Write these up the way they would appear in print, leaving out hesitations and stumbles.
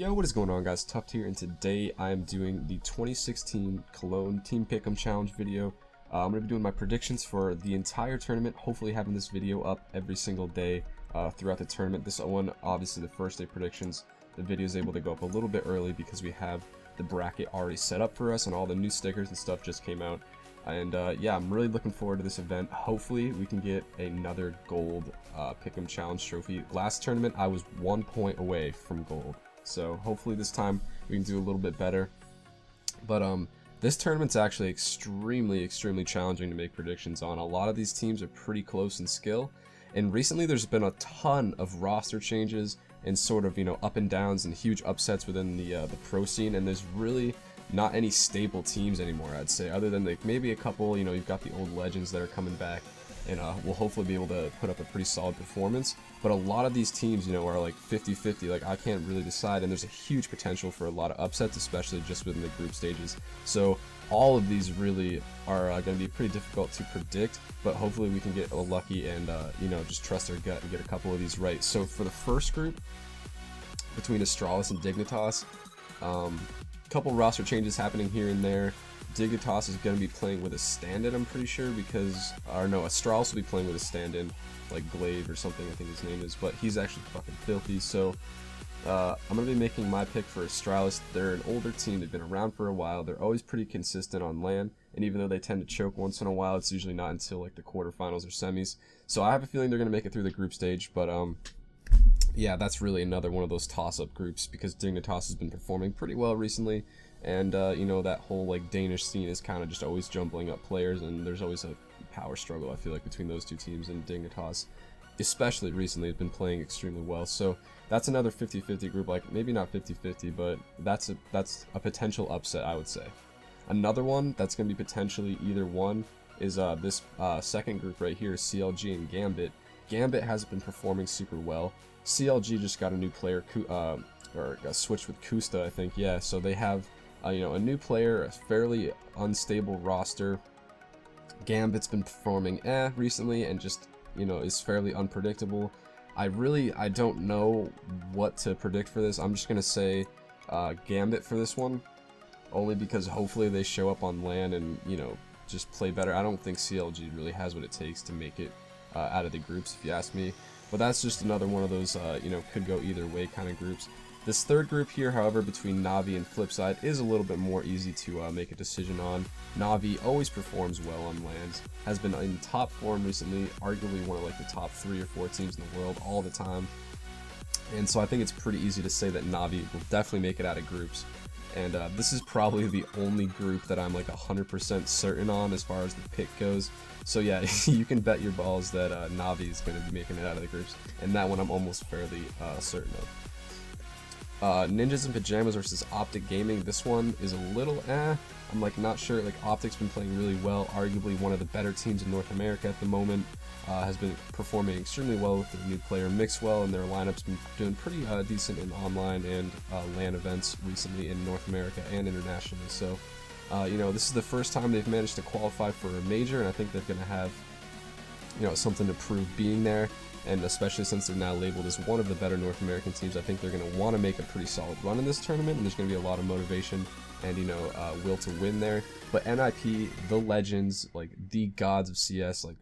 Yo, what is going on, guys? Tuft here, and today I am doing the 2016 Cologne Team Picm Challenge video. I'm going to be doing my predictions for the entire tournament, hopefully having this video up every single day throughout the tournament. This one, obviously the first day predictions, the video is able to go up a little bit early because we have the bracket already set up for us and all the new stickers and stuff just came out. And yeah, I'm really looking forward to this event. Hopefully we can get another gold Picm Challenge trophy. Last tournament I was 1 point away from gold. So hopefully this time we can do a little bit better. But this tournament's actually extremely challenging to make predictions on. A lot of these teams are pretty close in skill, and recently there's been a ton of roster changes and sort of, you know, up and downs and huge upsets within the pro scene, and there's really not any stable teams anymore, I'd say, other than like maybe a couple. You know, you've got the old legends that are coming back and we'll hopefully be able to put up a pretty solid performance. But a lot of these teams, you know, are like 50-50. Like, I can't really decide, and there's a huge potential for a lot of upsets, especially just within the group stages. So all of these really are going to be pretty difficult to predict, but hopefully we can get lucky and you know, just trust our gut and get a couple of these right. So for the first group, between Astralis and Dignitas, couple roster changes happening here and there. Dignitas is going to be playing with a stand-in, I'm pretty sure, because, or no, Astralis will be playing with a stand-in, like Glaive or something, I think his name is, but he's actually fucking filthy. So I'm going to be making my pick for Astralis. They're an older team, they've been around for a while, they're always pretty consistent on LAN, and even though they tend to choke once in a while, it's usually not until like the quarterfinals or semis. So I have a feeling they're going to make it through the group stage, but yeah, that's really another one of those toss-up groups, because Dignitas has been performing pretty well recently, and you know, that whole like Danish scene is kind of just always jumbling up players, and there's always a power struggle, I feel like, between those two teams, and Dignitas, especially recently, has been playing extremely well. So that's another 50-50 group, like maybe not 50-50, but that's a potential upset, I would say. Another one that's going to be potentially either one is this second group right here, CLG and Gambit. Gambit hasn't been performing super well. CLG just got a new player, or got switched with Kusta, I think. Yeah, so they have you know, a new player, a fairly unstable roster. Gambit's been performing recently, and just, you know, is fairly unpredictable. I don't know what to predict for this. I'm just gonna say Gambit for this one, only because hopefully they show up on LAN and, you know, just play better. I don't think CLG really has what it takes to make it out of the groups, if you ask me. But that's just another one of those, you know, could go either way kind of groups. This third group here, however, between Navi and Flipside, is a little bit more easy to make a decision on. Navi always performs well on LANs, has been in top form recently, arguably one of like the top 3 or 4 teams in the world all the time. And so I think it's pretty easy to say that Navi will definitely make it out of groups. And this is probably the only group that I'm like 100% certain on as far as the pick goes. So yeah, you can bet your balls that Navi is going to be making it out of the groups, and that one I'm almost fairly certain of. Ninjas in Pajamas versus Optic Gaming. This one is a little I'm like not sure. Like, Optic's been playing really well, arguably one of the better teams in North America at the moment. Has been performing extremely well with their new player Mixwell, and their lineup's been doing pretty decent in online and LAN events recently in North America and internationally. So you know, this is the first time they've managed to qualify for a major, and I think they're going to have, you know, something to prove being there. And especially since they're now labeled as one of the better North American teams, I think they're going to want to make a pretty solid run in this tournament, and there's going to be a lot of motivation and, you know, will to win there. But NIP, the legends, like the gods of CS, like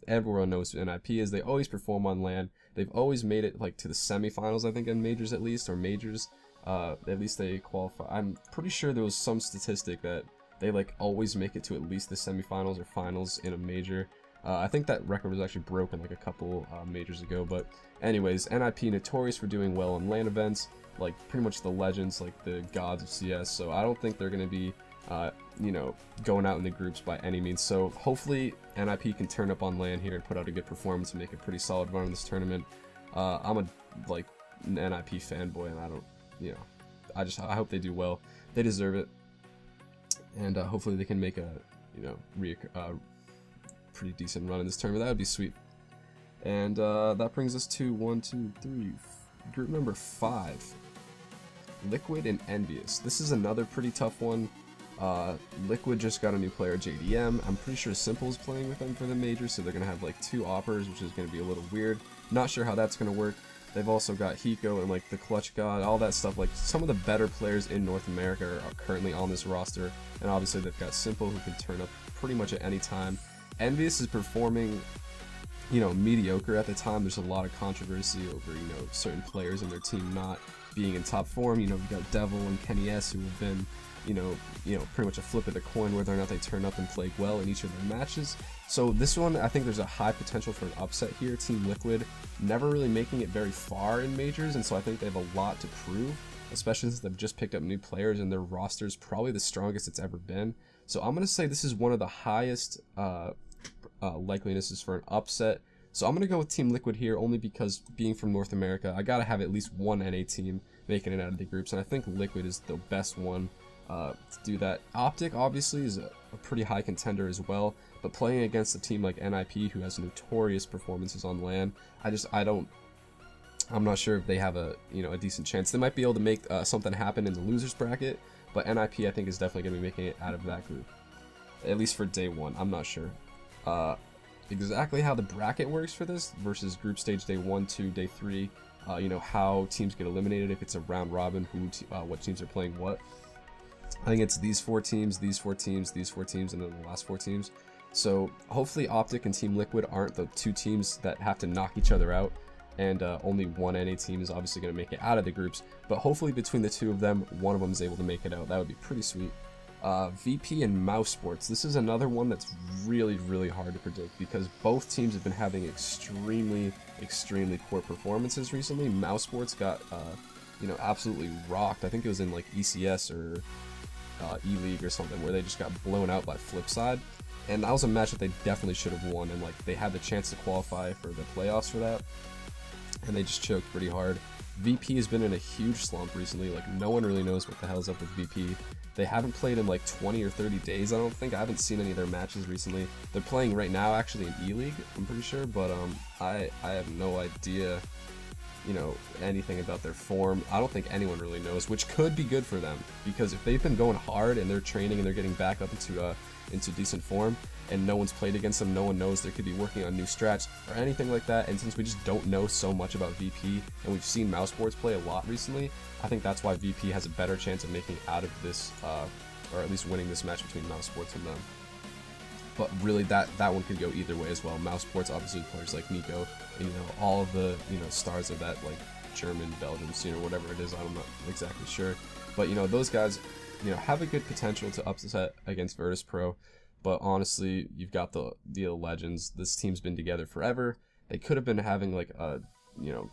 everyone knows who NIP is. They always perform on LAN. They've always made it like to the semifinals, I think, in majors at least, or majors. At least they qualify. I'm pretty sure there was some statistic that they like always make it to at least the semifinals or finals in a major. I think that record was actually broken like a couple majors ago, but anyways, NIP notorious for doing well on LAN events, like pretty much the legends, like the gods of CS, so I don't think they're going to be, you know, going out in the groups by any means. So hopefully NIP can turn up on LAN here and put out a good performance and make a pretty solid run in this tournament. I'm a, like, an NIP fanboy, and I don't, you know, I hope they do well. They deserve it, and hopefully they can make a, you know, pretty decent run in this tournament. That would be sweet. And that brings us to group number 5, Liquid and Envious. This is another pretty tough one. Liquid just got a new player, JDM. I'm pretty sure Simple's playing with them for the major, so they're gonna have like 2 oppers, which is gonna be a little weird. Not sure how that's gonna work. They've also got Hiko and like the Clutch God, all that stuff. Like some of the better players in North America are currently on this roster, and obviously they've got Simple, who can turn up pretty much at any time. Envious is performing, you know, mediocre at the time. There's a lot of controversy over, you know, certain players in their team not being in top form. You know, we've got Devil and Kenny S, who have been, you know, pretty much a flip of the coin whether or not they turn up and play well in each of their matches. So this one, I think there's a high potential for an upset here. Team Liquid never really making it very far in majors, and so I think they have a lot to prove, especially since they've just picked up new players and their roster is probably the strongest it's ever been. So I'm going to say this is one of the highest likelinesses for an upset. So I'm going to go with Team Liquid here, only because being from North America, I got to have at least one NA team making it out of the groups, and I think Liquid is the best one to do that. Optic obviously is a pretty high contender as well, but playing against a team like NIP, who has notorious performances on LAN, I'm not sure if they have a decent chance. They might be able to make something happen in the losers bracket, but NIP I think is definitely going to be making it out of that group, at least for day one. I'm not sure exactly how the bracket works for this versus group stage day 1, 2, day 3. You know, how teams get eliminated, if it's a round robin, what teams are playing what. I think it's these 4 teams, these 4 teams, these 4 teams, and then the last 4 teams. So hopefully Optic and Team Liquid aren't the 2 teams that have to knock each other out, and only one NA team is obviously going to make it out of the groups, but hopefully between the 2 of them, one of them is able to make it out. That would be pretty sweet. VP and Mouse Sports. This is another one that's really, really hard to predict because both teams have been having extremely poor performances recently. Mouse Sports got, you know, absolutely rocked. I think it was in like ECS or E-League or something, where they just got blown out by Flipside, and that was a match that they definitely should have won, and like they had the chance to qualify for the playoffs for that, and they just choked pretty hard. VP has been in a huge slump recently. Like no one really knows what the hell's up with VP. They haven't played in like 20 or 30 days, I don't think. I haven't seen any of their matches recently. They're playing right now actually in E-League, I'm pretty sure, but I have no idea, you know, anything about their form. I don't think anyone really knows, which could be good for them, because if they've been going hard and they're training and they're getting back up into decent form, and no one's played against them, no one knows, they could be working on new strats or anything like that. And since we just don't know so much about VP, and we've seen Mouse Sports play a lot recently, I think that's why VP has a better chance of making out of this, or at least winning this match between Mouse Sports and them. But really, that one could go either way as well. Mouse Sports, obviously, players like Nico, and, you know, all of the, you know, stars of that, like German, Belgian, you know, whatever it is, I'm not exactly sure. But, you know, those guys, you know, have a good potential to upset against Virtus Pro. But honestly, you've got the legends. This team's been together forever. They could have been having like a, you know,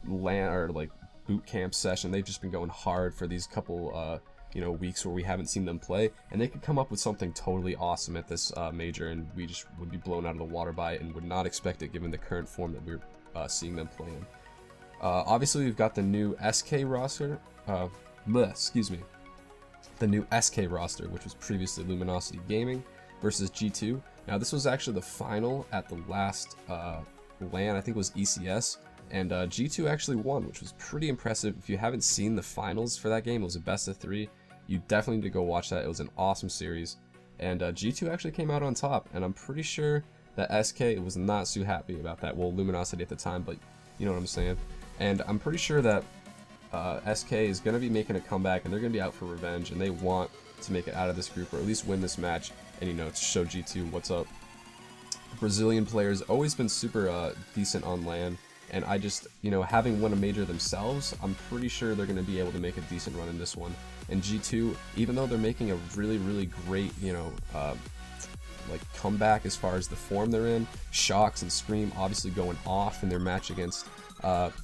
LAN or like boot camp session. They've just been going hard for these couple you know, weeks where we haven't seen them play, and they could come up with something totally awesome at this major, and we just would be blown out of the water by it and would not expect it given the current form that we're seeing them play in. Obviously, we've got the new SK roster. Excuse me. The new SK roster, which was previously Luminosity Gaming, versus G2. Now, this was actually the final at the last LAN, I think it was ECS, and G2 actually won, which was pretty impressive. If you haven't seen the finals for that game, it was a best of 3. You definitely need to go watch that. It was an awesome series, and G2 actually came out on top, and I'm pretty sure that SK was not too happy about that. Well, Luminosity at the time, but you know what I'm saying. And I'm pretty sure that SK is going to be making a comeback, and they're going to be out for revenge, and they want to make it out of this group, or at least win this match, and, you know, to show G2 what's up. Brazilian players always been super decent on LAN, and I just, you know, having won a major themselves, I'm pretty sure they're going to be able to make a decent run in this one. And G2, even though they're making a really great, you know, like comeback as far as the form they're in, Shocks and Scream obviously going off in their match against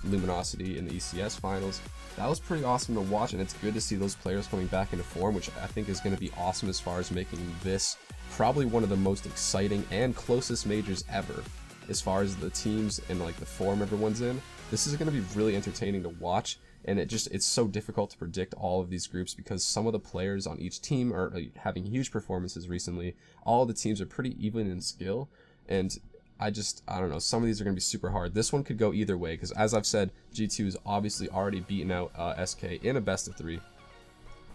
Luminosity in the ECS finals. That was pretty awesome to watch, and it's good to see those players coming back into form, which I think is going to be awesome as far as making this probably one of the most exciting and closest majors ever as far as the teams and like the form everyone's in. This is going to be really entertaining to watch, and it's so difficult to predict all of these groups because some of the players on each team are having huge performances recently. All of the teams are pretty even in skill, and I don't know, some of these are going to be super hard. This one could go either way because, as I've said, G2 is obviously already beaten out SK in a best of 3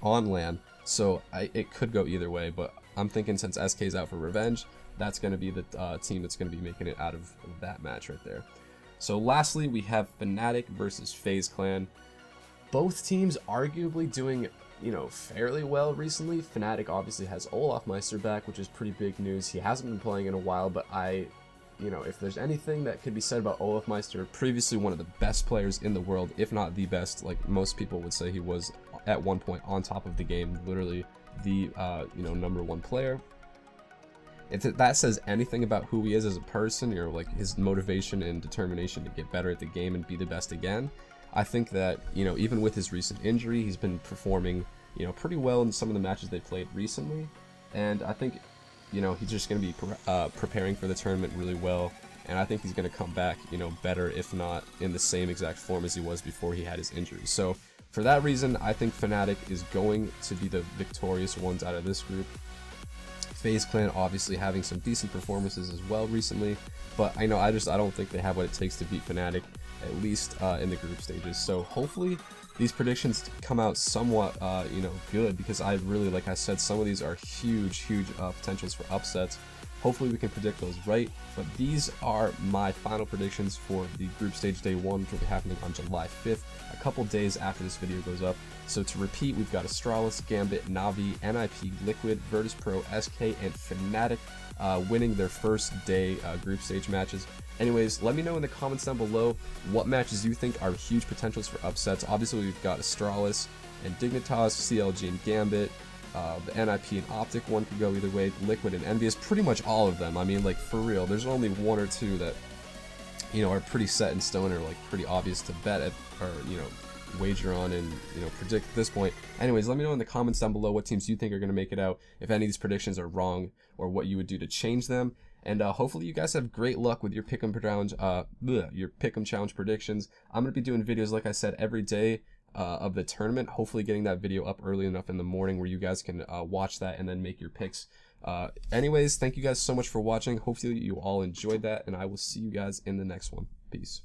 on LAN, so it could go either way, but I'm thinking since SK's out for revenge, that's going to be the team that's going to be making it out of that match right there. So lastly, we have Fnatic versus FaZe Clan. Both teams arguably doing, fairly well recently. Fnatic obviously has Olafmeister back, which is pretty big news. He hasn't been playing in a while, but if there's anything that could be said about Olafmeister, previously one of the best players in the world, if not the best, like most people would say he was at one point on top of the game, literally the, #1 player. If that says anything about who he is as a person, like his motivation and determination to get better at the game and be the best again, I think that, even with his recent injury, he's been performing, pretty well in some of the matches they played recently. And I think, he's just going to be preparing for the tournament really well. And I think he's going to come back, better, if not in the same exact form as he was before he had his injury. So for that reason, I think Fnatic is going to be the victorious ones out of this group. FaZe Clan obviously having some decent performances as well recently, but I don't think they have what it takes to beat Fnatic, at least in the group stages. So hopefully these predictions come out somewhat, good, because I really, like I said, some of these are huge potentials for upsets. Hopefully we can predict those right, but these are my final predictions for the group stage day 1, which will be happening on July 5th, a couple days after this video goes up. So to repeat, we've got Astralis, Gambit, Na'Vi, NIP, Liquid, Virtus.pro, SK, and Fnatic winning their first day group stage matches. Anyways, let me know in the comments down below what matches you think are huge potentials for upsets. Obviously, we've got Astralis and Dignitas, CLG and Gambit, the NIP and Optic one could go either way, Liquid and Envious, pretty much all of them. I mean, like, for real, there's only one or two that, are pretty set in stone or, like, pretty obvious to bet at, or, wager on and, predict at this point. Anyways, let me know in the comments down below what teams you think are going to make it out, if any of these predictions are wrong, or what you would do to change them. And hopefully you guys have great luck with your Picm challenge predictions. I'm going to be doing videos, like I said, every day of the tournament, hopefully getting that video up early enough in the morning where you guys can watch that and then make your picks. Anyways, thank you guys so much for watching. Hopefully you all enjoyed that, and I will see you guys in the next one. Peace.